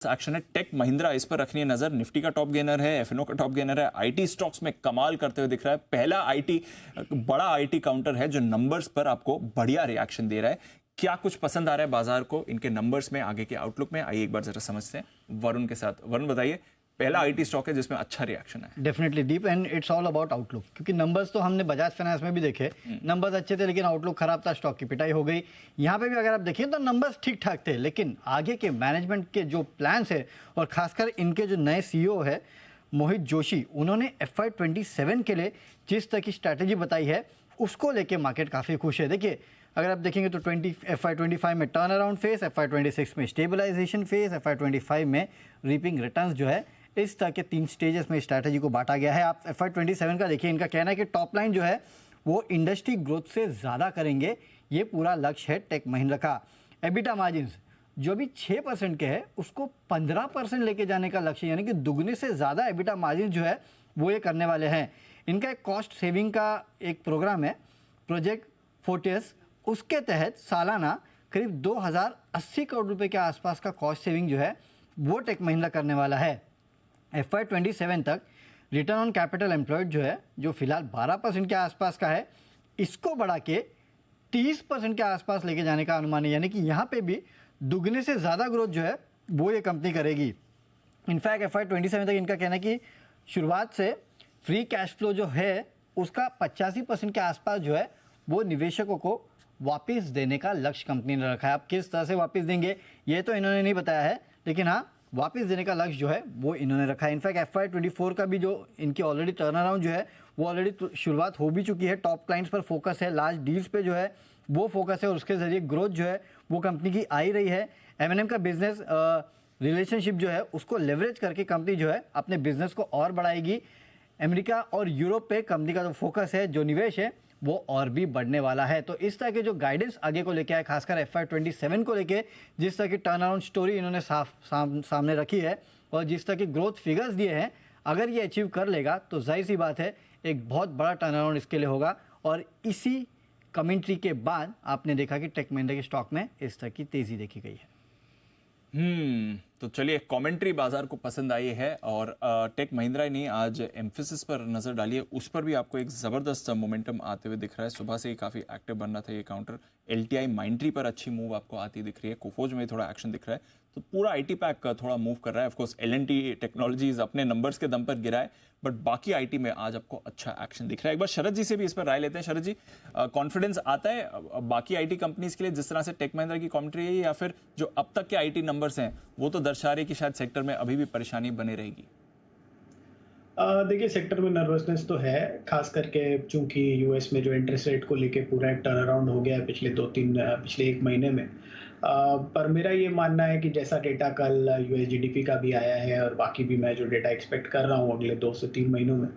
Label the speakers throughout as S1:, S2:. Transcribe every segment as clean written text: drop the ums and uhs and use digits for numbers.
S1: Action है। Take Mahindra, इस पर रखनी है नजर। निफ्टी का टॉप गेनर है, एफएनओ का टॉप गेनर है। आईटी स्टॉक्स में कमाल करते हुए दिख रहा है। पहला आईटी, बड़ा आईटी काउंटर है जो नंबर्स पर आपको बढ़िया रिएक्शन दे रहा है। क्या कुछ पसंद आ रहा है बाजार को इनके नंबर्स में, आगे के आउटलुक में? आइए एक बार जरा समझते हैं वरुण के साथ। वरुण बताइए, पहला आईटी स्टॉक है जिसमें अच्छा रिएक्शन है।
S2: Definitely deep, and it's all about outlook, क्योंकि नंबर्स तो हमने बजाज फाइनेंस में भी देखे, नंबर्स अच्छे थे लेकिन आउटलुक खराब था, स्टॉक की पिटाई हो गई। यहाँ पे भी अगर आप देखिए तो नंबर्स ठीक ठाक थे, लेकिन आगे के मैनेजमेंट के जो प्लान्स है और खासकर इनके जो नए सीईओ है मोहित जोशी, उन्होंने FY27 के लिए जिस तरह की स्ट्रैटेजी बताई है उसको लेके मार्केट काफ़ी खुश है। देखिए, अगर आप देखेंगे तो FY25 में टर्न अराउंड फेज, FY26 में स्टेबलाइजेशन फेज, FY25 में रीपिंग रिटर्न्स जो है, इस तरह के 3 स्टेजेस में स्ट्रैटेजी को बांटा गया है। आप FY27 का देखिए, इनका कहना है कि टॉप लाइन जो है वो इंडस्ट्री ग्रोथ से ज़्यादा करेंगे, ये पूरा लक्ष्य है टेक महिंद्रा का। एबिटा मार्जिन्स जो भी 6% के है उसको 15% लेके जाने का लक्ष्य, यानी कि दुगने से ज़्यादा एबिटा मार्जिन जो है वो ये करने वाले हैं। इनका एक कॉस्ट सेविंग का एक प्रोग्राम है, प्रोजेक्ट फोर्टियस, उसके तहत सालाना करीब 2080 करोड़ रुपए के आसपास का कॉस्ट सेविंग जो है वो टेक महिंद्रा करने वाला है। FY27 तक रिटर्न ऑन कैपिटल एम्प्लॉयड जो है, जो फिलहाल 12% के आसपास का है, इसको बढ़ा के 30% के आसपास लेके जाने का अनुमान है। यानी कि यहाँ पे भी दुगने से ज़्यादा ग्रोथ जो है वो ये कंपनी करेगी। इनफैक्ट FY27 तक इनका कहना है कि शुरुआत से फ्री कैश फ्लो जो है उसका 85% के आसपास जो है वो निवेशकों को वापस देने का लक्ष्य कंपनी ने रखा है। अब किस तरह से वापस देंगे ये तो इन्होंने नहीं बताया है, लेकिन हाँ, वापस देने का लक्ष्य जो है वो इन्होंने रखा है। इनफैक्ट FY24 का भी जो इनकी ऑलरेडी टर्न अराउंड जो है वो ऑलरेडी शुरुआत हो भी चुकी है। टॉप क्लाइंट्स पर फोकस है, लार्ज डील्स पे जो है वो फोकस है, और उसके जरिए ग्रोथ जो है वो कंपनी की आ ही रही है। M&M का बिजनेस रिलेशनशिप जो है उसको लेवरेज करके कंपनी जो है अपने बिजनेस को और बढ़ाएगी। अमेरिका और यूरोप पे कंपनी का जो फोकस है, जो निवेश है, वो और भी बढ़ने वाला है। तो इस तरह के जो गाइडेंस आगे को लेके आए, खासकर FY27 को लेके जिस तरह की टर्न अराउंड स्टोरी इन्होंने सामने रखी है और जिस तरह की ग्रोथ फिगर्स दिए हैं, अगर ये अचीव कर लेगा तो जाहिर सी बात है एक बहुत बड़ा टर्न अराउंड इसके लिए होगा। और इसी कमेंट्री के बाद आपने देखा कि टेक महिंद्रा के स्टॉक में इस तरह की तेजी देखी गई है।
S1: तो चलिए, कमेंट्री बाजार को पसंद आई है और टेक महिंद्रा ने आज एम्फेसिस पर नजर डाली है, उस पर भी आपको एक जबरदस्त मोमेंटम आते हुए दिख रहा है। सुबह से ही काफी एक्टिव बन रहा था ये काउंटर। LTI माइंट्री पर अच्छी मूव आपको आती दिख रही है, कोफोज में थोड़ा एक्शन दिख रहा है, तो पूरा IT पैक थोड़ा मूव कर रहा है। ऑफकोर्स L&T टेक्नोलॉजीज अपने नंबर्स के दम पर गिरा है, बट बाकी IT में आज आपको अच्छा एक्शन दिख रहा है। एक बार शरद जी से भी इस पर राय लेते हैं। शरद जी, कॉन्फिडेंस आता है बाकी IT कंपनीज के लिए जिस तरह से टेक महिंद्रा की कमेंट्री है, या फिर जो अब तक के IT नंबर्स हैं वो तो दर्शा रहे कि शायद सेक्टर में अभी भी परेशानी बने रहेगी?
S3: देखिए, सेक्टर में नर्वसनेस तो है, खास करके चूंकि यूएस में जो इंटरेस्ट रेट को लेके पूरा एक टर्न अराउंड हो गया है पिछले 1 महीने में। पर मेरा ये मानना है कि जैसा डेटा कल यूएस जीडीपी का भी आया है और बाकी भी मैं जो डेटा एक्सपेक्ट कर रहा हूँ अगले 2 से 3 महीनों में,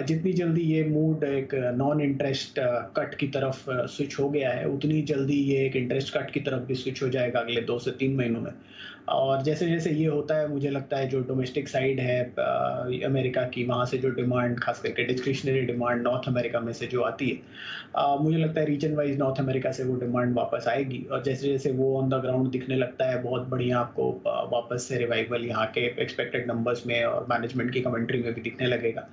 S3: जितनी जल्दी ये मूड एक नॉन इंटरेस्ट कट की तरफ स्विच हो गया है, उतनी जल्दी ये एक इंटरेस्ट कट की तरफ भी स्विच हो जाएगा अगले 2 से 3 महीनों में। और जैसे जैसे ये होता है, मुझे लगता है जो डोमेस्टिक साइड है अमेरिका की, वहाँ से जो डिमांड, खास करके डिस्क्रिशनरी डिमांड नॉर्थ अमेरिका में से जो आती है, मुझे लगता है रीजन वाइज नॉर्थ अमेरिका से वो डिमांड वापस आएगी। और जैसे जैसे वो ऑन द ग्राउंड दिखने लगता है, बहुत बढ़िया आपको वापस से रिवाइवल यहाँ के एक्सपेक्टेड नंबर्स में और मैनेजमेंट की कमेंट्री में भी दिखने लगेगा।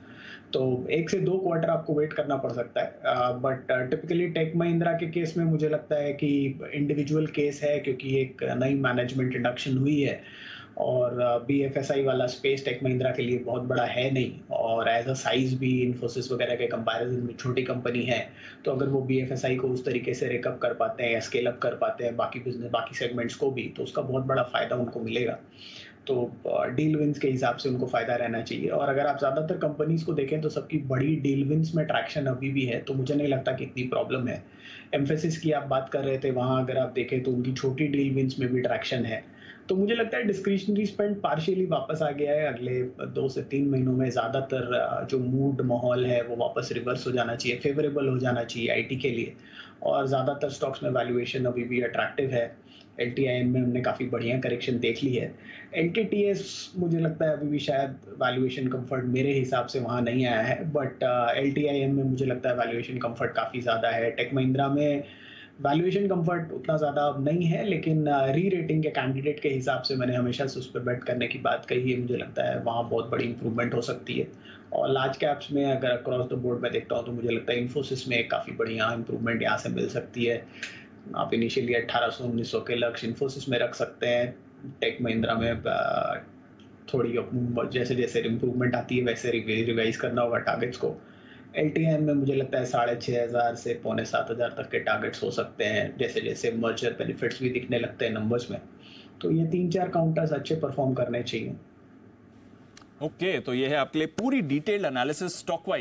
S3: तो 1 से 2 क्वार्टर आपको वेट करना पड़ सकता है। बट टिपिकली टेक महिंद्रा के केस में मुझे लगता है कि इंडिविजुअल केस है, क्योंकि एक नई मैनेजमेंट इंडक्शन हुई है और BFSI वाला स्पेस टेक महिंद्रा के लिए बहुत बड़ा है नहीं, और एज अ साइज भी इन्फोसिस वगैरह के कंपैरिजन में छोटी कंपनी है। तो अगर वो BFSI को उस तरीके से रिकअप कर पाते हैं या स्केल अप कर पाते हैं बाकी सेगमेंट्स को भी, तो उसका बहुत बड़ा फायदा उनको मिलेगा। तो डील विंस के हिसाब से उनको फायदा रहना चाहिए। और अगर आप ज़्यादातर कंपनीज को देखें तो सबकी बड़ी डील विंस में ट्रैक्शन अभी भी है, तो मुझे नहीं लगता कि इतनी प्रॉब्लम है। एम्फेसिस की आप बात कर रहे थे, वहाँ अगर आप देखें तो उनकी छोटी डील विंस में भी ट्रैक्शन है। तो मुझे लगता है डिस्क्रिशनरी स्पेंड पार्शियली वापस आ गया है। अगले 2 से 3 महीनों में ज़्यादातर जो मूड माहौल है वो वापस रिवर्स हो जाना चाहिए, फेवरेबल हो जाना चाहिए आईटी के लिए। और ज़्यादातर स्टॉक्स में वैल्यूएशन अभी भी अट्रैक्टिव है। LTIM में हमने काफ़ी बढ़िया करेक्शन देख ली है। LTTS मुझे लगता है अभी भी शायद वैल्यूएशन कंफर्ट मेरे हिसाब से वहाँ नहीं आया है, बट LTIM में मुझे लगता है वैल्यूएशन कंफर्ट काफ़ी ज़्यादा है। टेक महिंद्रा में वैल्यूएशन कंफर्ट उतना ज़्यादा नहीं है, लेकिन री रेटिंग के कैंडिडेट के हिसाब से मैंने हमेशा से उस पर बेट करने की बात कही है। मुझे लगता है वहाँ बहुत बड़ी इंप्रूवमेंट हो सकती है। और लार्ज कैप्स में अगर अक्रॉस द बोर्ड मैं देखता हूँ तो मुझे लगता है इन्फोसिस में काफ़ी बढ़िया इंप्रूवमेंट यहाँ से मिल सकती है। आप इनिशियली 1800-1900 के लक्ष्य इन्फोसिस में रख सकते हैं। टेक महिंद्रा में थोड़ी जैसे जैसे इम्प्रूवमेंट आती है वैसे रिवाइज करना होगा टारगेट्स को। एलटीएम में मुझे लगता है 6,500 से 6,500 तक के टारगेट्स हो सकते हैं, जैसे जैसे मर्जर बेनिफिट्स भी दिखने लगते हैं नंबर्स में। तो ये 3-4 काउंटर्स अच्छे परफॉर्म करने चाहिए।
S1: ओके, तो ये है आपके लिए पूरी डिटेल्ड एनालिसिस स्टॉक वाइज